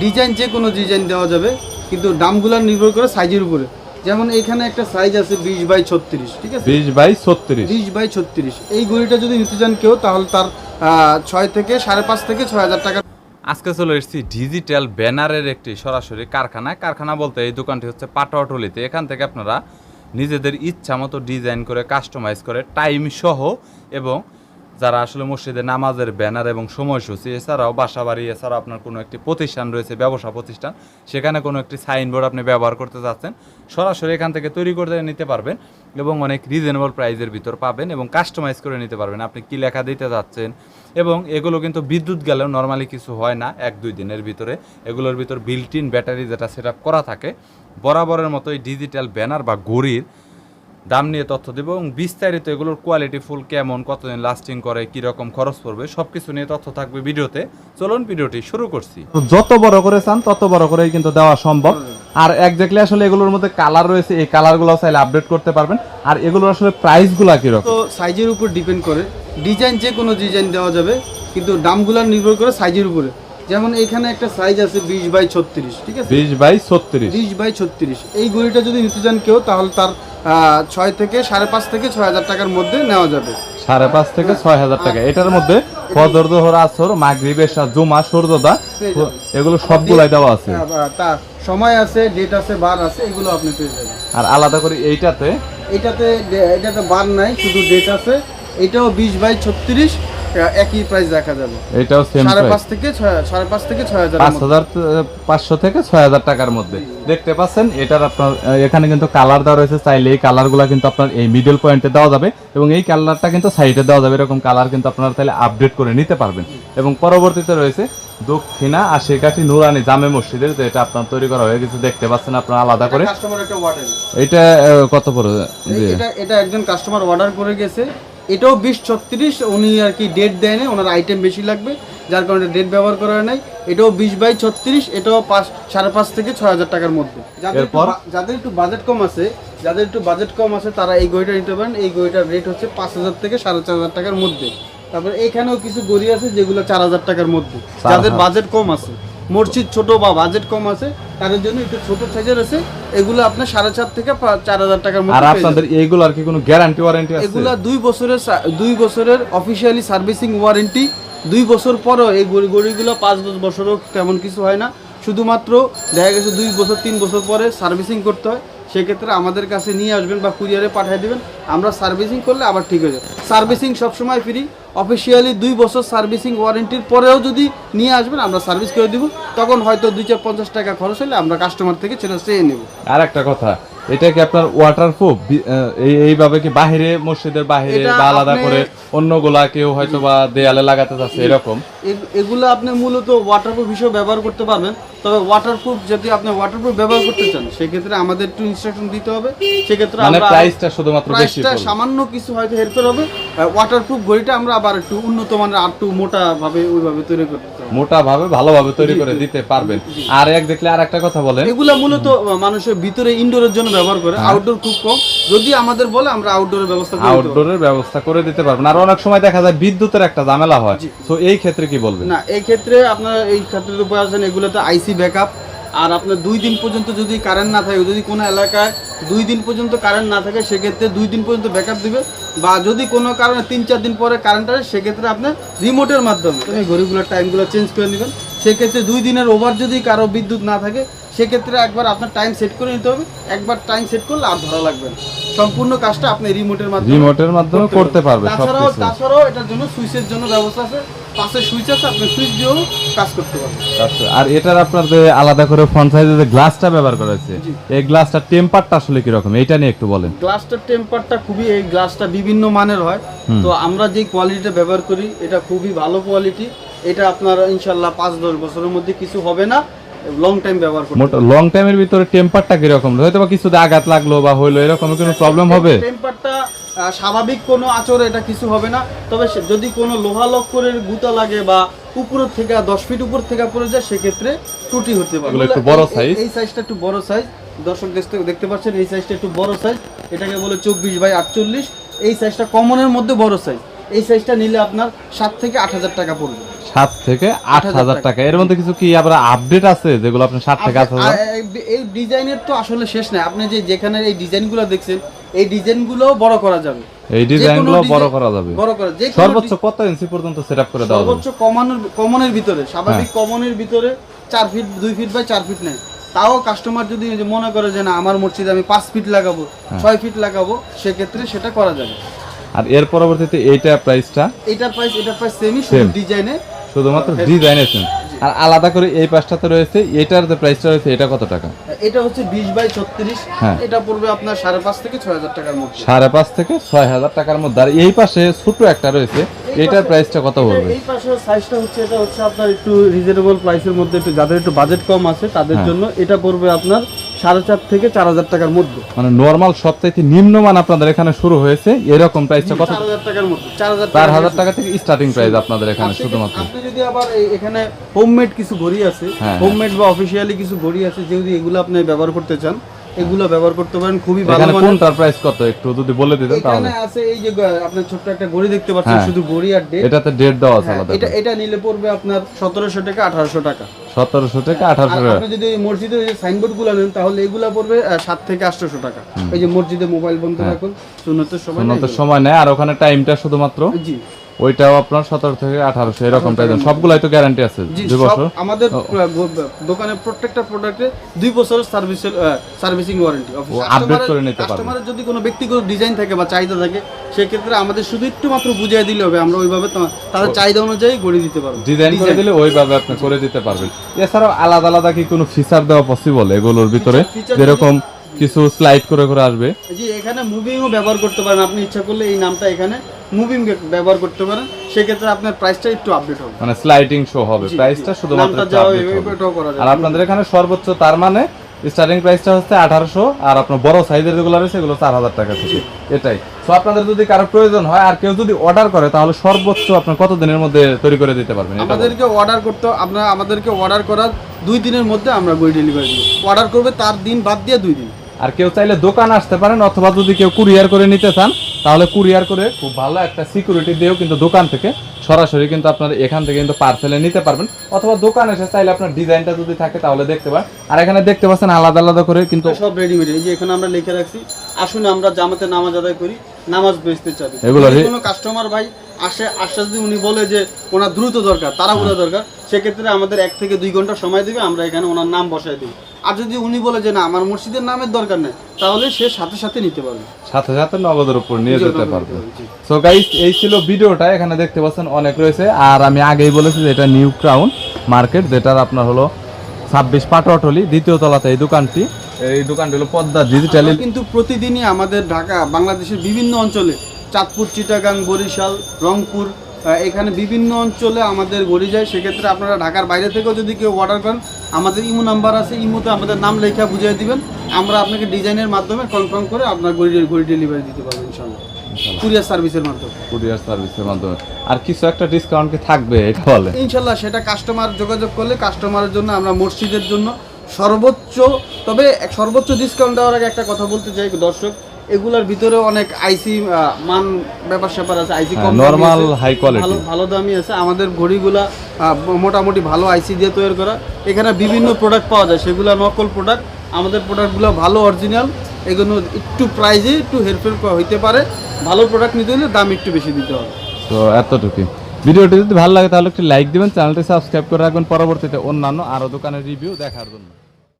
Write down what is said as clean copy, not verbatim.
Design যে কোনো design দেওয়া যাবে, কিন্তু দামগুলো নির্ভর করে সাইজের উপরে। যেমন এখানে একটা সাইজ আছে 20x36, ঠিক আছে, 20x36। এই ঘড়িটা যদি নিতে চান কেউ, তাহলে তার 6 থেকে 5.5 থেকে 6,000 টাকা। আজকে চলে এসেছি ডিজিটাল ব্যানারের একটি সরাসরি কারখানা বলতে এই দোকানটি হচ্ছে পাটোয়াটুলিতে। এখান থেকে আপনারা নিজেদের ইচ্ছা মতো ডিজাইন করে কাস্টমাইজ করে টাইম সহ, এবং যারা আসলে মসজিদে নামাজের ব্যানার এবং সময়সূচি, এছাড়াও বাসাবাড়ি, এছাড়াও আপনার কোনো একটি প্রতিষ্ঠান রয়েছে, ব্যবসা প্রতিষ্ঠান, সেখানে কোনো একটি সাইনবোর্ড আপনি ব্যবহার করতে চাচ্ছেন, সরাসরি এখান থেকে তৈরি করে নিতে পারবেন এবং অনেক রিজনেবল প্রাইসের ভিতর পাবেন এবং কাস্টমাইজ করে নিতে পারবেন আপনি কি লেখা দিতে যাচ্ছেন। এবং এগুলো কিন্তু বিদ্যুৎ গেলেও নর্মালি কিছু হয় না, 1-2 দিনের ভিতরে এগুলোর ভিতর বিল্ট ইন ব্যাটারি যেটা সেট আপ করা থাকে। বরাবরের মতো এই ডিজিটাল ব্যানার বা ঘড়ির দাম নিয়ে তথ্য দেবো এবং বিস্তারিত এগুলোর কোয়ালিটি ফুল কেমন, কতদিন লাস্টিং করে, কীরকম খরচ পড়বে, সব কিছু নিয়ে তথ্য থাকবে ভিডিওতে। চলুন ভিডিওটি শুরু করছি। যত বড় করে চান তত বড় করেই কিন্তু দেওয়া সম্ভব। আর একজাক্টলি আসলে এগুলোর মধ্যে কালার রয়েছে, এই কালারগুলো চাইলে আপডেট করতে পারবেন। আর এগুলোর আসলে প্রাইসগুলো কিরকম? তো সাইজের উপর ডিপেন্ড করে, ডিজাইন যে কোনো ডিজাইন দেওয়া যাবে, কিন্তু দামগুলো নির্ভর করে সাইজের উপরে। যেমন এখানে একটা সাইজ আছে 20x36, ঠিক আছে, 20x36। এই ঘড়িটা যদি নিতে চান কেউ, তাহলে তার 6 থেকে 5.5 থেকে 6,000 টাকার মধ্যে নেওয়া যাবে। 5.5 থেকে 6,000 টাকা। এটার মধ্যে ফজর, যোহর, আসর, মাগরিব, এশা, জুমা, সূর্যোদয় এগুলো সবগুলাই দেওয়া আছে। তার সময় আছে, ডেট আছে, বার আছে, এগুলো আপনি পেয়ে যাবেন। আর আলাদা করে এটাতে বার নাই, শুধু ডেট আছে। এটাও 20x36, একই প্রাইস দেখা যাবে। এটাও সেম 5.5 থেকে 6,000, 5,500 থেকে 6,000 টাকার মধ্যে। দেখতে পাচ্ছেন এটার আপনার এখানে কিন্তু কালার দেওয়া রয়েছে, চাইলে এই কালারগুলো কিন্তু আপনার এই মিডল পয়েন্টে দেওয়া যাবে এবং এই কালারটা কিন্তু সাইডে দেওয়া যাবে। এরকম কালার কিন্তু আপনারা তাহলে আপডেট করে নিতে পারবেন। এবং পরবর্তীতে রয়েছে দক্ষিণা আশিকাঠি নুরানি জামে মসজিদের, যেটা আপনার তৈরি করা হয়ে গেছে, দেখতে পাচ্ছেন আপনারা আলাদা করে। এটা কত পড়ে? এটা একজন কাস্টমার অর্ডার করে গেছে। এটাও 20x36, উনি আর কি ডেট দেয় না, ওনার আইটেম বেশি লাগবে, যার কারণে ডেট ব্যবহার করা নাই। এটাও 20x36, এটাও 5.5 থেকে 6,000 টাকার মধ্যে। যাদের একটু বাজেট কম আছে তারা এই ঘড়িটা নিতে পারেন। এই ঘড়িটার রেট হচ্ছে 5,000 থেকে 4,500 টাকার মধ্যে। তারপরে এখানেও কিছু ঘড়ি আছে যেগুলো 4,000 টাকার মধ্যে। যাদের বাজেট কম আছে, মসজিদ ছোট বা বাজেট কম আছে, তাদের জন্য একটু ছোট সাইজের আছে, এগুলো আপনার 4,500 থেকে 4,000 টাকার মধ্যে। আর আপনাদের এইগুলো আর কি কোনো গ্যারান্টি ওয়ারেন্টি আছে? এগুলো 2 বছরের অফিশিয়ালি সার্ভিসিং ওয়ারেন্টি। 2 বছর পরেও এই ঘড়িগুলো 5-10 বছরও তেমন কিছু হয় না। শুধুমাত্র দেখা গেছে 2 বছর 3 বছর পরে সার্ভিসিং করতে হয়, সেক্ষেত্রে আমাদের কাছে নিয়ে আসবেন বা কুরিয়ারে পাঠিয়ে দেবেন, আমরা সার্ভিসিং করলে আবার ঠিক হয়ে যাবে। সার্ভিসিং সবসময় ফ্রি। অফিসিয়ালি 2 বছর সার্ভিসিং ওয়ারেন্টির পরেও যদি নিয়ে আসবেন, আমরা সার্ভিস করে দিব। তখন হয়তো 250 টাকা খরচ হলে আমরা কাস্টমার থেকে সেটা চেয়ে নেব। আর একটা কথা, এটা কি আপনার ওয়াটারপ্রুফ? এইভাবে কি বাহিরে, মসজিদের বাহিরে বা আলাদা করে অন্যগুলা কেউ হয়তো বা দেয়ালে লাগাতে চাচ্ছে এরকম? এগুলো আপনি মূলত ওয়াটারপ্রুফ হিসেবে ব্যবহার করতে পারবেন। তবে ওয়াটারপ্রুফ যদি আপনি ওয়াটারপ্রুফ ব্যবহার করতে চান, সেক্ষেত্রে আমাদের একটু ইনস্ট্রাকশন দিতে হবে। সেক্ষেত্রে মানে প্রাইসটা শুধুমাত্র বেশি পড়বে, সামান্য কিছু হয়তো হেরফের হবে। ওয়াটারপ্রুফ ঘড়িটা আমরা আবার একটু উন্নত মানের, আর একটু মোটা ভাবে ওইভাবে তৈরি করতে চাই, মোটা ভাবে ভালোভাবে তৈরি করে দিতে পারবেন। আর দেখলে আর একটা কথা বলেন, এগুলা মূলত মানুষের ভিতরে ইনডোরের জন্য ব্যবহার করে, আউটডোর খুব কম। যদি আমাদের বলে, আমরা আউটডোরের ব্যবস্থা করে দিতে পারবেন। আর অনেক সময় দেখা যায় বিদ্যুতের একটা ঝামেলা হয়, তো এই ক্ষেত্রে কি বলবেন? না, এই ক্ষেত্রে আপনার এই ক্ষেত্রে উপায় আছেন, এগুলোতে আইসি ব্যাকআপ। আর আপনার 2 দিন পর্যন্ত যদি কারেন্ট না থাকে, যদি কোনো এলাকায় 2 দিন পর্যন্ত কারেন্ট না থাকে, সেক্ষেত্রে 2 দিন পর্যন্ত ব্যাকআপ দিবে। বা যদি কোনো কারণে 3-4 দিন পরে কারেন্ট আসে, সেক্ষেত্রে আপনি রিমোটের মাধ্যমে এই ঘড়িগুলোর টাইমগুলো চেঞ্জ করে নেবেন। সেক্ষেত্রে 2 দিনের ওভার যদি কারো বিদ্যুৎ না থাকে, সেক্ষেত্রে একবার আপনার টাইম সেট করে নিতে হবে। একবার টাইম সেট করলে আর ধরা লাগবে না। সম্পূর্ণ কাজটা আপনি রিমোটের মাধ্যমে করতে পারবেন। তাছাড়াও এটার জন্য সুইচের জন্য ব্যবস্থা আছে, পাশে সুইচ আছে, আপনি সুইচ দিয়েও কাজ করতে পারবেন। আর এটার আপনার যে আলাদা করে ফ্রন্ট সাইডে যে গ্লাসটা ব্যবহার করা হয়েছে, এই গ্লাসটার টেম্পারটা আসলে কি রকম, এইটা নিয়ে একটু বলেন। গ্লাসটার টেম্পারটা খুবই, এই গ্লাসটা বিভিন্ন মানের হয়। তো আমরা যে কোয়ালিটিটা ব্যবহার করি, এটা খুবই ভালো কোয়ালিটি। এটা আপনার ইনশাআল্লাহ 5-10 বছরের মধ্যে কিছু হবে না, লং টাইম ব্যবহার করতে। লং টাইমের ভিতরে টেম্পারটা কি রকম? হয়তো বা কিছু আঘাত লাগলো বা হইলো, এরকম কোনো প্রবলেম হবে? টেম্পারটা স্বাভাবিক কোনো আচরে এটা কিছু হবে না। তবে যদি কোনো লোহা লক্করের গুতা লাগে বা উপরের থেকে 10 ফিট উপর থেকে পড়ে যায়, সেক্ষেত্রে ত্রুটি হতে পারে। একটু বড় সাইজ, এই সাইজটা একটু বড় সাইজ, দর্শক দেখতে পাচ্ছেন, এই সাইজটা একটু বড় সাইজ। এটাকে বলে 24x48। এই সাইজটা কমনের মধ্যে বড় সাইজ। এই সাইজটা নিলে আপনার 7 থেকে 8,000 টাকা পড়বে। 7 থেকে 8,000 টাকা। এর মধ্যে কিছু কি আবার আপডেট আছে যেগুলো আপনি 7 থেকে 8,000? এই ডিজাইনের তো আসলে শেষ নাই। আপনি যেখানে এই ডিজাইনগুলো দেখছেন, এই ডিজাইনগুলো বড় করা যাবে, এই ডিজাইনগুলো বড় করা যাবে। সর্বোচ্চ কত ইঞ্চি পর্যন্ত সেটআপ করে দেওয়া যাবে? সর্বোচ্চ কমনের ভিতরে, স্বাভাবিক কমনের ভিতরে 4 ফিট 2 ফিট বাই 4 ফিট নেয়। তাও কাস্টমার যদি মনে করে যে না আমার মসজিদে আমি 5 ফিট লাগাবো, 6 ফিট লাগাবো, সেক্ষেত্রে সেটা করা যাবে। আর এর পরবর্তীতে এটার প্রাইস সেমই, শুধু ডিজাইনে, শুধুমাত্র ডিজাইনের সেম। আর আলাদা করে এই পাশটাতে রয়েছে, এটার যে প্রাইসটা রয়েছে এটা কত টাকা? এটা হচ্ছে 20 বাই 36, হ্যাঁ। এটা পড়বে আপনার 5.5 থেকে 6,000 টাকার মধ্যে। 5.5 থেকে 6,000 টাকার মধ্যে। আর এই পাশে ছোট একটা রয়েছে, এটার প্রাইসটা কত পড়বে? এই পাশে সাইজটা হচ্ছে, এটা হচ্ছে আপনার একটু রিজনেবল প্রাইসের মধ্যে, একটু যাদের একটু বাজেট কম আছে তাদের জন্য এটা পড়বে আপনার 4.5 থেকে 4,000 টাকার মধ্যে। মানে নরমাল সবচাইতে নিম্নমান আপনাদের এখানে শুরু হয়েছে, এরকম প্রাইসটা কত? 4,000 টাকার মধ্যে, 4,000 টাকা থেকে স্টার্টিং প্রাইস আপনাদের এখানে শুধুমাত্র। আপনি যদি আবার এখানে হোমমেড কিছু ঘড়ি আছে, হোমমেড বা অফিশিয়ালি কিছু ঘড়ি আছে, যদি এগুলো আপনি ব্যবহার করতে চান, এগুলো ব্যবহার করতে পারেন, খুবই ভালো এখানে মানের। কোনটার প্রাইস কত একটু যদি বলে দিতেন তাহলে। এখানে আছে এই যে আপনি ছোট্ট একটা ঘড়ি দেখতে পাচ্ছেন, শুধু ঘড়ি আর ডেট। এটাতে ডেট দেওয়া আছে আলাদা। এটা নিলে পড়বে আপনার 1700 টাকা 1800 টাকা। 1700 থেকে 1800 টাকা। আপনি যদি মসজিদের যে সাইনবোর্ড গুলো নেন তাহলে এগুলা পড়বে 7 থেকে 800 টাকা। এই যে মসজিদে মোবাইল বন্ধ রাখুন, সুন্নতের সময় নেয়, আর ওখানে টাইমটা শুধুমাত্র জি, ওইটাও আপনার 17 থেকে 1800 এরকম প্রাইস। সবগুলাই তো গ্যারান্টি আছে 2 বছর। আমাদের দোকানে প্রত্যেকটা প্রোডাক্টে 2 বছরের সার্ভিসিং ওয়ারেন্টি। আপডেট করে নিতে পারবেন। কাস্টমারের যদি কোনো ব্যক্তিগত ডিজাইন থাকে বা চাহিদা থাকে, সেক্ষেত্রে আমাদের শুধু একটু মাত্র বুঝিয়ে দিলে হবে, আমরা ওইভাবে তাদের চাহিদা অনুযায়ী গড়ে দিতে পারবো। ডিজাইন করে দিলে ওইভাবে আপনি করে দিতে পারবেন। এছাড়াও আলাদা আলাদা কি কোনো ফিচার দেওয়া পসিবল এগুলোর ভিতরে, যেরকম কিছু স্লাইড করে করে আসবে? জি, এখানে মুভিংও ব্যবহার করতে পারেন, আপনি ইচ্ছা করলে এই নামটা এখানে মুভিং ব্যবহার করতে পারেন, সেক্ষেত্রে আপনার প্রাইসটা একটু আপডেট হবে, মানে স্লাইডিং শো হবে, প্রাইসটা শুধুমাত্র এটাও করা যাবে। আর আপনাদের এখানে সর্বোচ্চ তার মানে স্টার্টিং প্রাইসটা হচ্ছে 1800, আর আপনার বড় সাইজের যেগুলো রয়েছে এগুলো 4,000 টাকা থেকে। এটাই তো আপনাদের যদি কারো প্রয়োজন হয় আর কেউ যদি অর্ডার করে, তাহলে সর্বোচ্চ আপনার কত দিনের মধ্যে তৈরি করে দিতে পারবেন? আমাদেরকে অর্ডার করার 2 দিনের মধ্যে আমরা গড়ি ডেলিভারি দিব। অর্ডার করবে তার দিন বাদ দিয়ে 2 দিন। আর কেউ চাইলে দোকান আসতে পারেন, অথবা যদি কেউ কুরিয়ার করে নিতে চান তাহলে কুরিয়ার করে খুব ভালো একটা সিকিউরিটি দিয়েও কিন্তু দোকান থেকে সরাসরি কিন্তু আপনারা এখান থেকে কিন্তু পার্সেলে নিতে পারবেন, অথবা দোকান এসে চাইলে আপনার ডিজাইনটা যদি থাকে তাহলে দেখতে পারেন। আর এখানে দেখতে পাচ্ছেন আলাদা আলাদা করে কিন্তু সব রেডিমেড। এই যে এখানে আমরা লিখে রাখছি, আসুন আমরা জামাতে নামাজ আদায় করি, নামাজ বেচতে চাই। এগুলো কোনো কাস্টমার ভাই আসে, আশ্বাস দিয়ে উনি বলে যে ওনার দ্রুত দরকার, তাড়াহুড়ো দরকার, সেক্ষেত্রে আমাদের 1 থেকে 2 ঘন্টা সময় দেবে, আমরা এখানে ওনার নাম বসাই দিই। আর যদি উনি বলে যে না আমার মসজিদের নামের দরকার নেই, তাহলে সে সাথে সাথে নিতে পারবে, সাথে সাথে নগদের উপর নিয়ে যেতে পারবে। সো গাইস, এই ছিল ভিডিওটা। এখানে দেখতে পাচ্ছেন অনেক রয়েছে। আর আমি আগেই বলেছি যে এটা নিউ ক্রাউন মার্কেট, যেটার আপনার হলো 26 পাটোয়াটলি 2য় তলাতে এই দোকানটি। এই দোকানটি হলো পদ্মা ডিজিটাল। কিন্তু প্রতিদিনই আমাদের ঢাকা, বাংলাদেশের বিভিন্ন অঞ্চলে, চাঁদপুর, চিটাগাং, বরিশাল, রংপুর, এখানে বিভিন্ন অঞ্চলে আমাদের গড়ি যায়। সেক্ষেত্রে আপনারা ঢাকার বাইরে থেকেও যদি কেউ অর্ডার করেন, আমাদের ইমো নাম্বার আছে, ইমোতে আমাদের নাম লেখা বুঝিয়ে দিবেন, আমরা আপনাকে ডিজাইনের মাধ্যমে কনফার্ম করে আপনার গড়ি ডেলিভারি দিতে পারবো ইনশাআল্লাহ, কুরিয়ার সার্ভিসের মাধ্যমে। আর কিছু একটা ডিসকাউন্ট কি থাকবে এটা বলে? ইনশাআল্লাহ সেটা কাস্টমার যোগাযোগ করলে কাস্টমারের জন্য আমরা মসজিদের জন্য সর্বোচ্চ ডিসকাউন্ট দেওয়ার আগে একটা কথা বলতে চাই দর্শক, এগুলার ভিতরে অনেক আইসি মান ব্যাপার স্যাপার আছে, আইসি কম নরমাল হাই কোয়ালিটি ভালো দামি আছে। আমাদের ঘড়িগুলা মোটামুটি ভালো আইসি দিয়ে তৈরি করা। এখানে বিভিন্ন প্রোডাক্ট পাওয়া যায়, সেগুলো নকল প্রোডাক্ট। আমাদের প্রোডাক্টগুলো ভালো অরিজিনাল, এগুলো একটু প্রাইজে একটু হেরফের হইতে পারে। ভালো প্রোডাক্ট নিতে হলে দাম একটু বেশি দিতে হবে। তো এতটুকুই। ভিডিওটি যদি ভালো লাগে তাহলে একটু লাইক দিবেন, চ্যানেলটি সাবস্ক্রাইব করে রাখবেন পরবর্তীতে অন্যান্য আরও দোকানের রিভিউ দেখার জন্য।